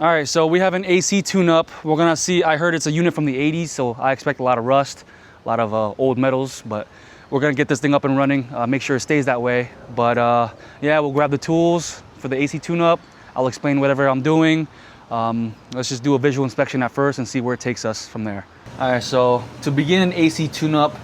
All right, so we have an AC tune-up. We're gonna see, I heard it's a unit from the 80s, so I expect a lot of rust, a lot of old metals, but we're gonna get this thing up and running, make sure it stays that way. But yeah, we'll grab the tools for the AC tune-up. I'll explain whatever I'm doing. Let's just do a visual inspection at first and see where it takes us from there. All right, so to begin an AC tune-up,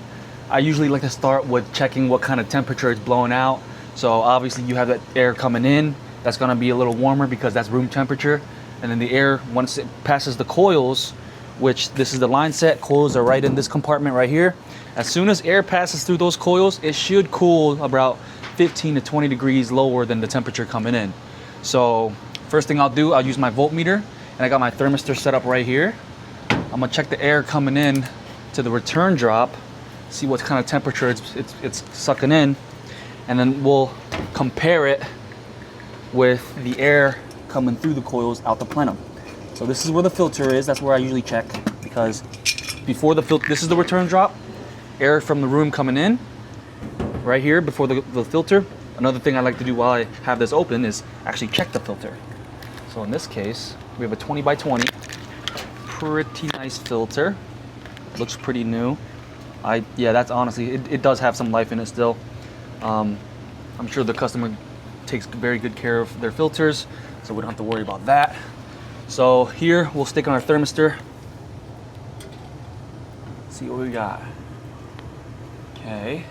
I usually like to start with checking what kind of temperature it's blowing out. So obviously you have that air coming in, that's gonna be a little warmer because that's room temperature. And then the air, once it passes the coils, which this is the line set, coils are right in this compartment right here. As soon as air passes through those coils, it should cool about 15 to 20 degrees lower than the temperature coming in. So first thing I'll do, I'll use my voltmeter, and I got my thermistor set up right here. I'm gonna check the air coming in to the return drop, see what kind of temperature it's sucking in, and then we'll compare it with the air coming through the coils out the plenum. So this is where the filter is. That's where I usually check, because before the filter, this is the return drop, air from the room coming in right here before the filter. Another thing I like to do while I have this open is actually check the filter. So in this case, we have a 20 by 20, pretty nice filter. Looks pretty new. Yeah, that's honestly, it does have some life in it still. I'm sure the customer takes very good care of their filters, so we don't have to worry about that. So here we'll stick on our thermistor. See what we got. Okay,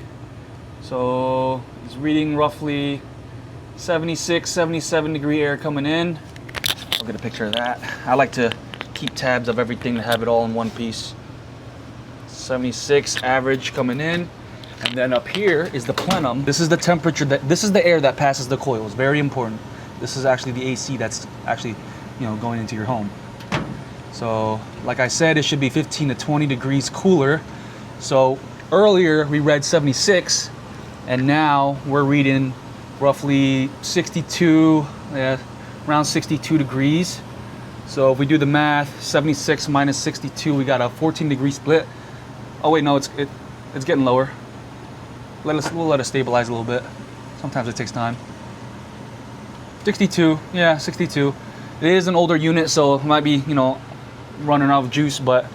so it's reading roughly 76, 77 degree air coming in. I'll get a picture of that. I like to keep tabs of everything to have it all in one piece. 76 average coming in. And then up here is the plenum. This is the temperature this is the air that passes the coils. Very important. This is actually the AC that's actually, going into your home. So, like I said, it should be 15 to 20 degrees cooler. So earlier we read 76, and now we're reading roughly 62, around 62 degrees. So if we do the math, 76 minus 62, we got a 14 degree split. Oh wait, no, it's getting lower. We'll let it stabilize a little bit. Sometimes it takes time. 62, yeah, 62. It is an older unit, so it might be, running out of juice, but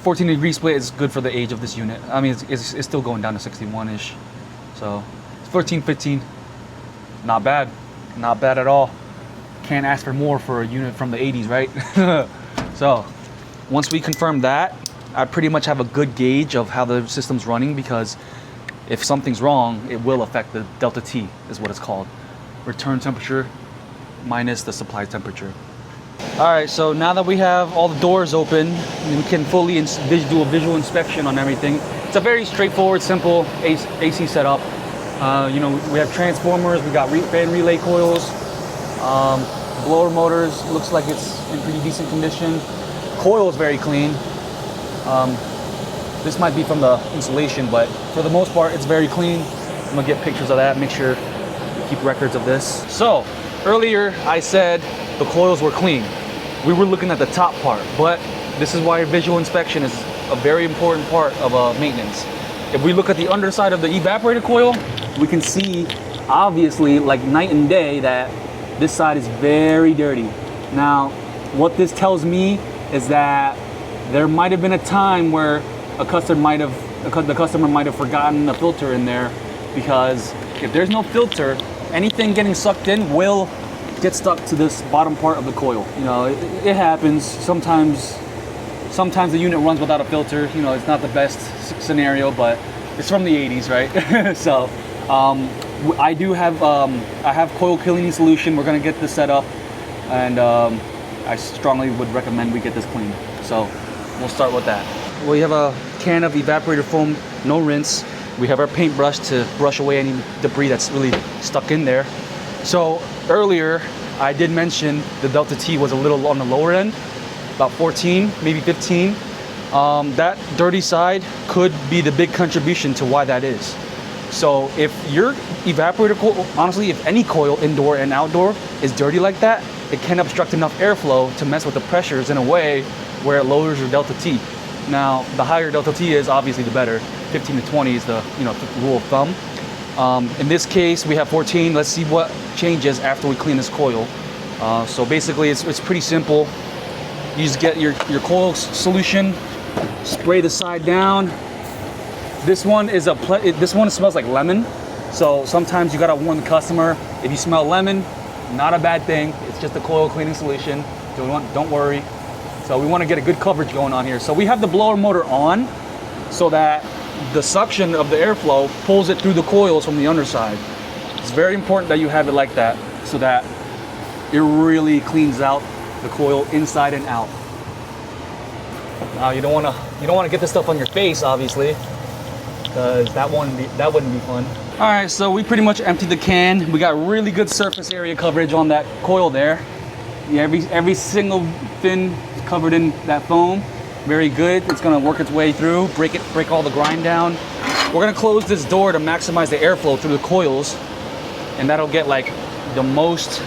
14 degree split is good for the age of this unit. I mean, it's still going down to 61-ish. So 14, 15, not bad. Not bad at all. Can't ask for more for a unit from the 80s, right? So once we confirm that, I pretty much have a good gauge of how the system's running, because if something's wrong, it will affect the delta T, is what it's called. Return temperature minus the supply temperature. All right, so now that we have all the doors open, we can fully do a visual inspection on everything. It's a very straightforward, simple AC setup. We have transformers, we got fan relay coils, blower motors, looks like it's in pretty decent condition. Coil is very clean. This might be from the insulation, but for the most part, it's very clean. I'm gonna get pictures of that, make sure we keep records of this. So earlier I said the coils were clean. We were looking at the top part, but this is why visual inspection is a very important part of maintenance. If we look at the underside of the evaporator coil, we can see obviously like night and day that this side is very dirty. Now, what this tells me is that there might have been a time where the customer might have forgotten a filter in there, because if there's no filter, anything getting sucked in will get stuck to this bottom part of the coil. It happens. Sometimes the unit runs without a filter. It's not the best scenario, but it's from the 80s, right? So I have coil cleaning solution. We're gonna get this set up, and I strongly would recommend we get this cleaned. So we'll start with that. We have a can of evaporator foam, no rinse. We have our paintbrush to brush away any debris that's really stuck in there. So earlier, I did mention the delta T was a little on the lower end, about 14, maybe 15. That dirty side could be the big contribution to why that is. So if your evaporator coil, honestly, if any coil, indoor and outdoor, is dirty like that, it can obstruct enough airflow to mess with the pressures in a way where it lowers your delta T. Now, the higher delta T is, obviously the better. 15 to 20 is the rule of thumb. In this case, we have 14. Let's see what changes after we clean this coil. So basically it's pretty simple. You just get your coil solution, spray the side down. This one smells like lemon. So sometimes you gotta warn the customer, if you smell lemon, not a bad thing. It's just a coil cleaning solution. Don't worry. So we want to get a good coverage going on here. So we have the blower motor on so that the suction of the airflow pulls it through the coils from the underside. It's very important that you have it like that so that it really cleans out the coil inside and out. Now you don't want to get this stuff on your face, obviously, because that wouldn't be fun. All right, so we pretty much emptied the can. We got really good surface area coverage on that coil there. Yeah, every single fin is covered in that foam. Very good. It's gonna work its way through, break all the grind down. We're gonna close this door to maximize the airflow through the coils, and that'll get like the most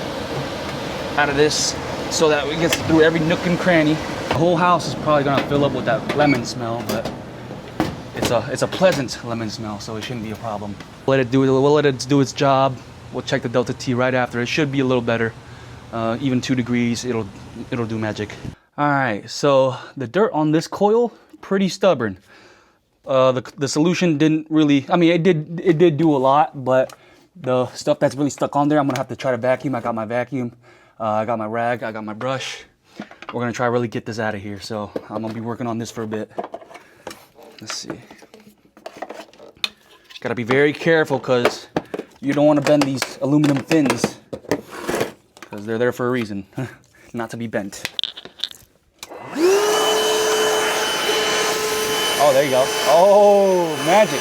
out of this so that we get through every nook and cranny. The whole house is probably gonna fill up with that lemon smell, but it's a pleasant lemon smell, so it shouldn't be a problem. We'll let it do its job. We'll check the delta T right after. It should be a little better. Even 2 degrees, it'll do magic. All right, so the dirt on this coil, pretty stubborn. The solution didn't really, I mean, it did do a lot, but the stuff that's really stuck on there, I'm gonna have to try to vacuum. I got my vacuum, I got my rag, I got my brush. We're gonna try to really get this out of here. So I'm gonna be working on this for a bit. Let's see. Gotta be very careful because you don't want to bend these aluminum fins because they're there for a reason, not to be bent. Oh, there you go. Oh, magic.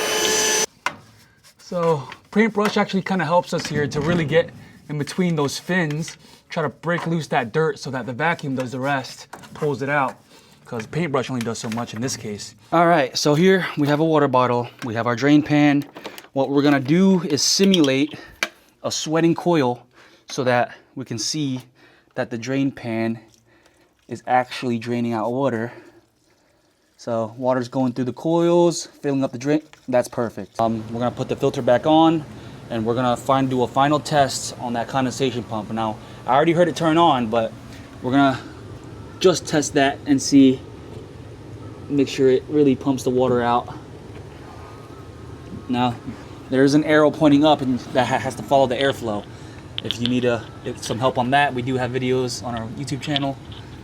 So paintbrush actually kind of helps us here to really get in between those fins, try to break loose that dirt so that the vacuum does the rest, pulls it out, because paintbrush only does so much in this case. All right, so here we have a water bottle, we have our drain pan. What we're gonna do is simulate a sweating coil so that we can see that the drain pan is actually draining out water. So water's going through the coils, filling up the drain. That's perfect. We're gonna put the filter back on, and we're gonna do a final test on that condensation pump. Now, I already heard it turn on, but we're gonna just test that and see, make sure it really pumps the water out. Now, there's an arrow pointing up, and that has to follow the airflow. If you need some help on that, we do have videos on our YouTube channel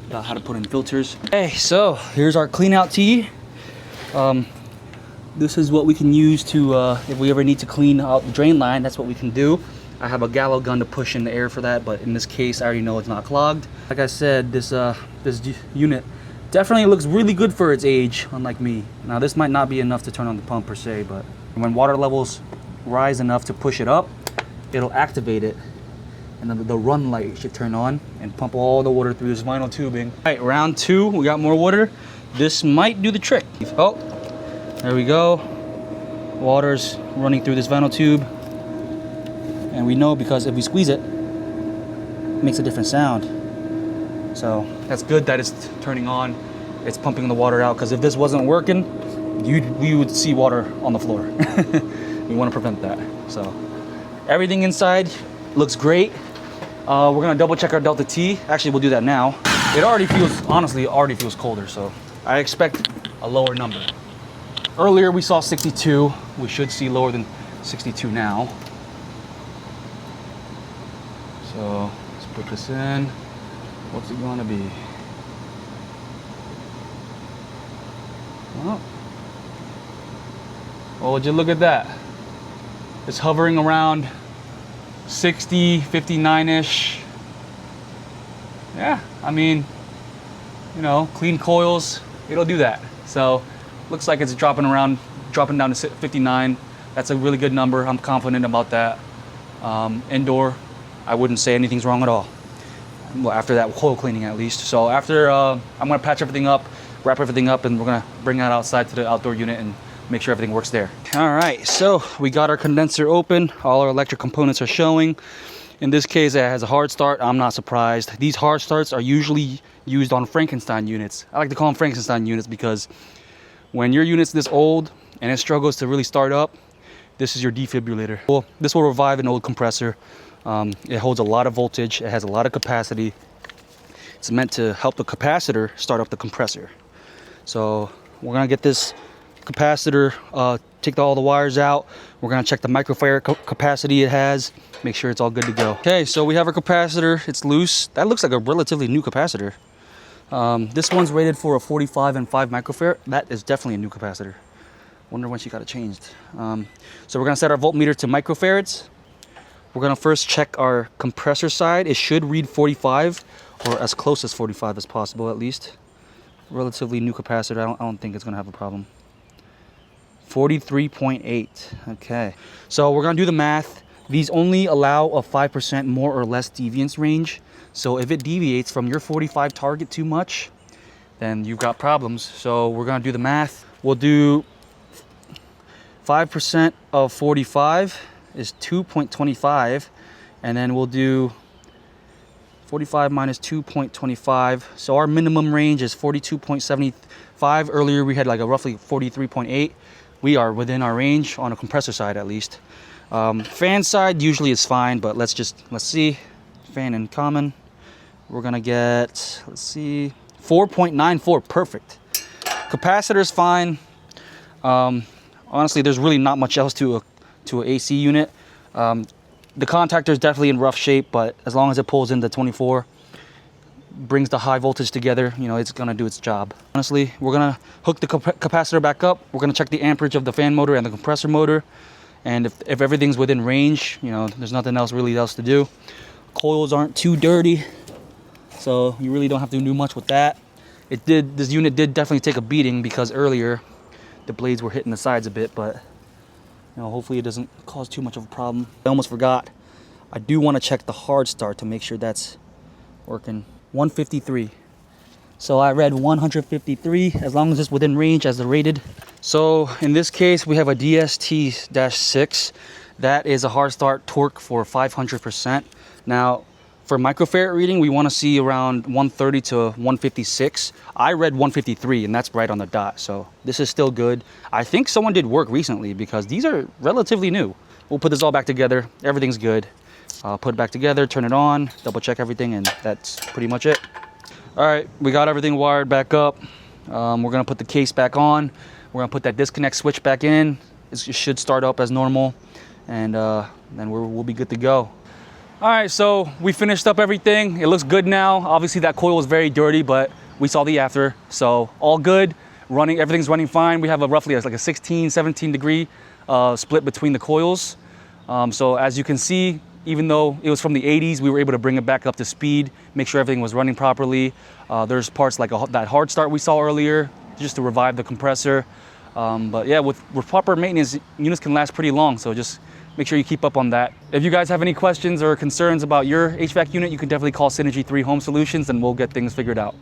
about how to put in filters. Okay, so here's our clean out tee. This is what we can use to, if we ever need to clean out the drain line, that's what we can do. I have a gallo gun to push in the air for that, but in this case, I already know it's not clogged. Like I said, this unit definitely looks really good for its age, unlike me. Now, this might not be enough to turn on the pump per se, but when water levels rise enough to push it up, it'll activate it, and then the run light should turn on and pump all the water through this vinyl tubing. All right, round 2, we got more water. This might do the trick. Oh, there we go. Water's running through this vinyl tube. And we know because if we squeeze it, it makes a different sound. So that's good that it's turning on. It's pumping the water out, because if this wasn't working, we would see water on the floor. We want to prevent that. So everything inside looks great. We're gonna double check our delta T. Actually, we'll do that now. It honestly already feels colder, so I expect a lower number. Earlier we saw 62. We should see lower than 62 now. So let's put this in. What's it gonna be? Well, would you look at that? It's hovering around 60, 59-ish. Yeah, I mean, you know, clean coils, it'll do that. So looks like it's dropping down to 59. That's a really good number. I'm confident about that. Indoor, I wouldn't say anything's wrong at all. Well, after that coil cleaning at least. So after, I'm gonna patch everything up, wrap everything up, and we're gonna bring that outside to the outdoor unit and make sure everything works there. All right, so we got our condenser open. All our electric components are showing. In this case, it has a hard start. I'm not surprised. These hard starts are usually used on Frankenstein units. I like to call them Frankenstein units because when your unit's this old and it struggles to really start up, this is your defibrillator. Well, this will revive an old compressor. It holds a lot of voltage. It has a lot of capacity. It's meant to help the capacitor start up the compressor. So we're gonna get this capacitor, take all the wires out. We're gonna check the microfarad capacity it has, make sure it's all good to go. Okay, so we have our capacitor. It's loose. That looks like a relatively new capacitor. This one's rated for a 45 and 5 microfarad. That is definitely a new capacitor. Wonder when she got it changed. So we're gonna set our voltmeter to microfarads. We're gonna first check our compressor side. It should read 45, or as close as 45 as possible at least. Relatively new capacitor. I don't think it's gonna have a problem. 43.8. Okay, so we're gonna do the math. These only allow a 5% more or less deviance range. So if it deviates from your 45 target too much, then you've got problems. So we're gonna do the math. We'll do 5% of 45 is 2.25, and then we'll do 45 minus 2.25. So our minimum range is 42.75. Earlier we had like a roughly 43.8. We are within our range on a compressor side at least. Fan side usually is fine, but let's see. Fan in common, we're gonna get, let's see, 4.94, perfect. Capacitor's fine. Honestly, there's really not much else to an AC unit. The contactor is definitely in rough shape, but as long as it pulls in the 24, brings the high voltage together, you know, it's gonna do its job. Honestly, we're gonna hook the capacitor back up. We're gonna check the amperage of the fan motor and the compressor motor. And if everything's within range, you know, there's nothing else to do. Coils aren't too dirty, so you really don't have to do much with that. This unit did definitely take a beating because earlier the blades were hitting the sides a bit, but you know, hopefully it doesn't cause too much of a problem. I almost forgot. I do want to check the hard start to make sure that's working. 153. So I read 153, as long as it's within range as the rated. So in this case, we have a DST-6. That is a hard start torque for 500%. Now, for microfarad reading, we want to see around 130 to 156. I read 153, and that's right on the dot. So this is still good. I think someone did work recently because these are relatively new. We'll put this all back together. Everything's good. Put it back together, turn it on, double check everything, and that's pretty much it. All right, we got everything wired back up. We're gonna put the case back on. We're gonna put that disconnect switch back in. It should start up as normal, and then we'll be good to go. All right, so we finished up everything. It looks good now. Obviously that coil was very dirty, but we saw the after, so all good. Everything's running fine. We have a roughly like a 16, 17 degree split between the coils. So as you can see, even though it was from the 80s, we were able to bring it back up to speed, make sure everything was running properly. There's parts like that hard start we saw earlier, just to revive the compressor. But yeah, with proper maintenance, units can last pretty long, so just make sure you keep up on that. If you guys have any questions or concerns about your HVAC unit, you can definitely call Synergy3 Home Solutions and we'll get things figured out.